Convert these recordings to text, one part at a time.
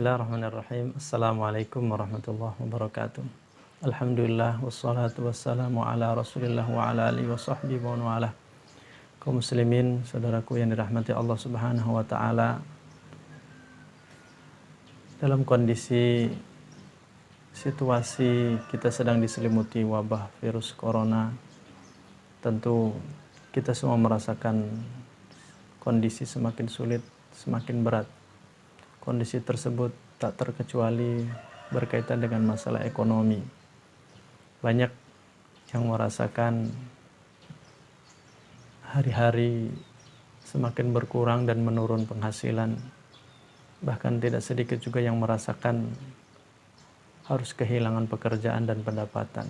Bismillahirrahmanirrahim. Assalamualaikum warahmatullahi wabarakatuh. Alhamdulillah wassalatu wassalamu ala Rasulillah wa ala alihi wa sahbihi wa ala. Kaum muslimin, saudaraku yang dirahmati Allah Subhanahu wa taala. Dalam kondisi situasi kita sedang diselimuti wabah virus corona, tentu kita semua merasakan kondisi semakin sulit, semakin berat. Kondisi tersebut tak terkecuali berkaitan dengan masalah ekonomi. Banyak yang merasakan hari-hari semakin berkurang dan menurun penghasilan. Bahkan tidak sedikit juga yang merasakan harus kehilangan pekerjaan dan pendapatan.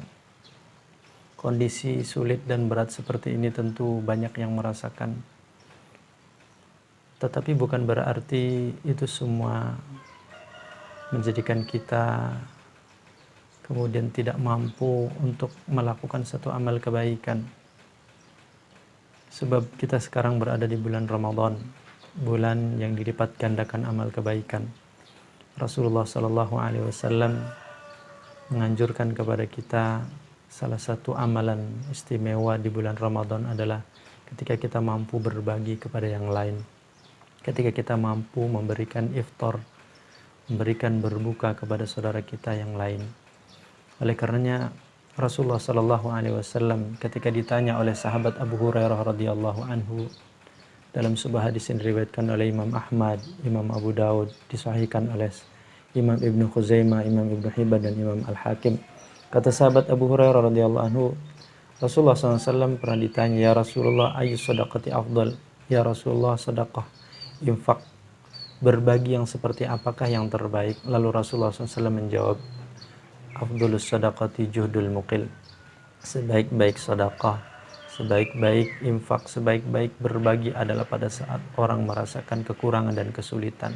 Kondisi sulit dan berat seperti ini tentu banyak yang merasakan. Tetapi bukan berarti itu semua menjadikan kita kemudian tidak mampu untuk melakukan satu amal kebaikan. Sebab kita sekarang berada di bulan Ramadan, bulan yang dilipat gandakan amal kebaikan. Rasulullah SAW menganjurkan kepada kita salah satu amalan istimewa di bulan Ramadan adalah ketika kita mampu berbagi kepada yang lain. Ketika kita mampu memberikan iftar, memberikan berbuka kepada saudara kita yang lain. Oleh karenanya Rasulullah SAW ketika ditanya oleh sahabat Abu Hurairah radhiyallahu anhu dalam sebuah hadis yang diriwayatkan oleh Imam Ahmad, Imam Abu Daud, disahihkan oleh Imam Ibnu Khuzaimah, Imam Ibnu Hibban dan Imam Al-Hakim. Kata sahabat Abu Hurairah radhiyallahu anhu, Rasulullah SAW pernah ditanya, ya Rasulullah, ayu sadaqati afdal? Ya Rasulullah, sedekah infak berbagi yang seperti apakah yang terbaik? Lalu Rasulullah SAW menjawab, afdulus sadaqati juhdul muqil. Sebaik-baik sedekah, sebaik-baik infak, sebaik-baik berbagi adalah pada saat orang merasakan kekurangan dan kesulitan.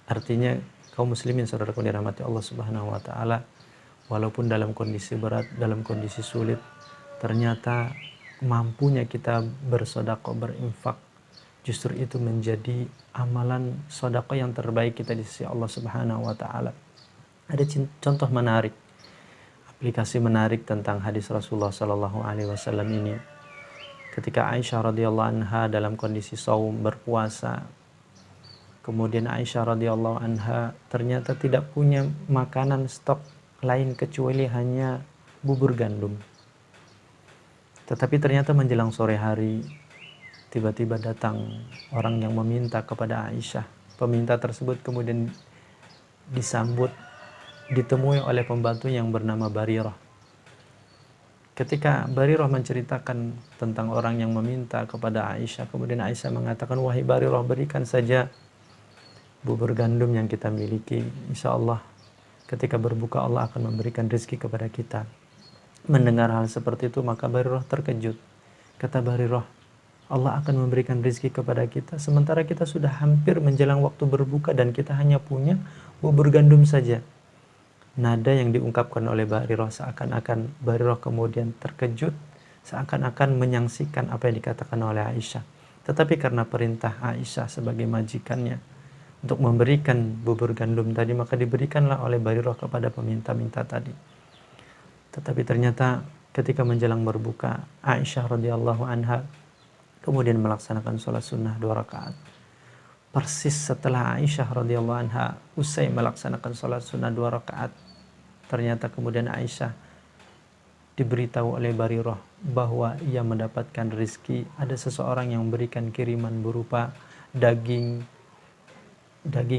Artinya kaum muslimin saudaraku dirahmati Allah Subhanahu wa taala, walaupun dalam kondisi berat, dalam kondisi sulit, ternyata mampunya kita bersedekah, berinfak, justru itu menjadi amalan sedekah yang terbaik kita di sisi Allah Subhanahu wa taala. Ada contoh menarik, aplikasi menarik tentang hadis Rasulullah sallallahu alaihi wasallam ini. Ketika Aisyah radhiyallahu anha dalam kondisi shaum berpuasa, kemudian Aisyah radhiyallahu anha ternyata tidak punya makanan stok lain kecuali hanya bubur gandum. Tetapi ternyata menjelang sore hari tiba-tiba datang orang yang meminta kepada Aisyah. Peminta tersebut kemudian disambut, ditemui oleh pembantu yang bernama Barirah. Ketika Barirah menceritakan tentang orang yang meminta kepada Aisyah, kemudian Aisyah mengatakan, wahai Barirah, berikan saja bubur gandum yang kita miliki. Insya Allah ketika berbuka Allah akan memberikan rezeki kepada kita. Mendengar hal seperti itu maka Barirah terkejut. Kata Barirah, Allah akan memberikan rezeki kepada kita sementara kita sudah hampir menjelang waktu berbuka dan kita hanya punya bubur gandum saja. Nada yang diungkapkan oleh Barirah seakan-akan Barirah kemudian terkejut, seakan-akan menyaksikan apa yang dikatakan oleh Aisyah. Tetapi karena perintah Aisyah sebagai majikannya untuk memberikan bubur gandum tadi, maka diberikanlah oleh Barirah kepada peminta-minta tadi. Tetapi ternyata ketika menjelang berbuka, Aisyah radhiyallahu anha kemudian melaksanakan sholat sunnah 2 rakaat. Persis setelah Aisyah radhiyallahu anha usai melaksanakan sholat sunnah 2 rakaat, ternyata kemudian Aisyah diberitahu oleh Barirah bahwa ia mendapatkan rezeki. Ada seseorang yang memberikan kiriman berupa daging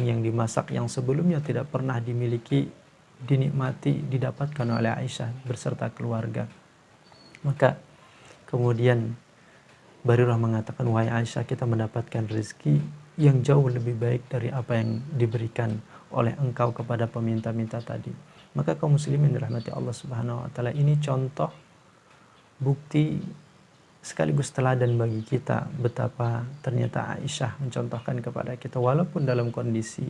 yang dimasak yang sebelumnya tidak pernah dimiliki, dinikmati, didapatkan oleh Aisyah beserta keluarga. Maka kemudian Barirah mengatakan, wahai Aisyah, kita mendapatkan rezeki yang jauh lebih baik dari apa yang diberikan oleh engkau kepada peminta-minta tadi. Maka kaum muslimin dirahmati Allah Subhanahu wa taala, ini contoh bukti sekaligus teladan bagi kita betapa ternyata Aisyah mencontohkan kepada kita walaupun dalam kondisi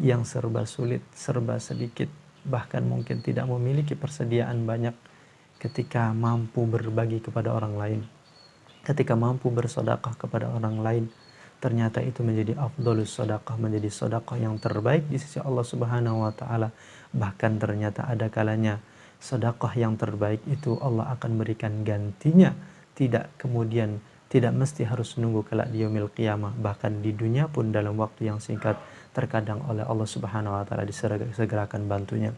yang serba sulit, serba sedikit, bahkan mungkin tidak memiliki persediaan banyak, ketika mampu berbagi kepada orang lain, ketika mampu bersedekah kepada orang lain, ternyata itu menjadi afdhalus shadaqah, menjadi sedekah yang terbaik di sisi Allah Subhanahu wa taala. Bahkan ternyata ada kalanya sedekah yang terbaik itu Allah akan berikan gantinya, tidak kemudian tidak mesti harus menunggu kelak di yaumil qiyamah, bahkan di dunia pun dalam waktu yang singkat terkadang oleh Allah Subhanahu wa taala disegerakan bantunya,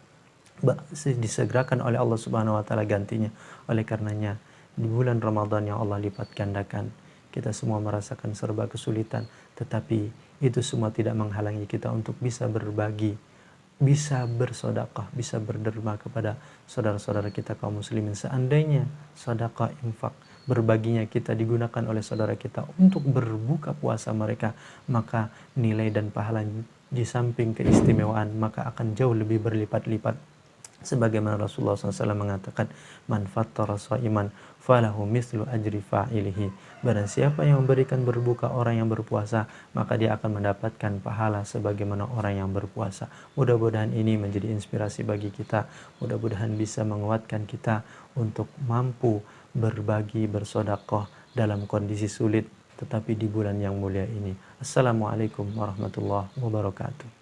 disegerakan oleh Allah Subhanahu wa taala gantinya. Oleh karenanya di bulan Ramadan yang Allah lipat gandakan, kita semua merasakan serba kesulitan, tetapi itu semua tidak menghalangi kita untuk bisa berbagi, bisa bersedekah, bisa berderma kepada saudara-saudara kita kaum muslimin. Seandainya sedekah infak berbaginya kita digunakan oleh saudara kita untuk berbuka puasa mereka, maka nilai dan pahala di samping keistimewaan maka akan jauh lebih berlipat-lipat. Sebagaimana Rasulullah SAW mengatakan, man fattara sha'iman falahu mislu ajri fa'ilihi. Barang siapa yang memberikan berbuka orang yang berpuasa, maka dia akan mendapatkan pahala sebagaimana orang yang berpuasa. Mudah-mudahan ini menjadi inspirasi bagi kita. Mudah-mudahan bisa menguatkan kita untuk mampu berbagi, bersedekah dalam kondisi sulit, tetapi di bulan yang mulia ini. Assalamualaikum warahmatullahi wabarakatuh.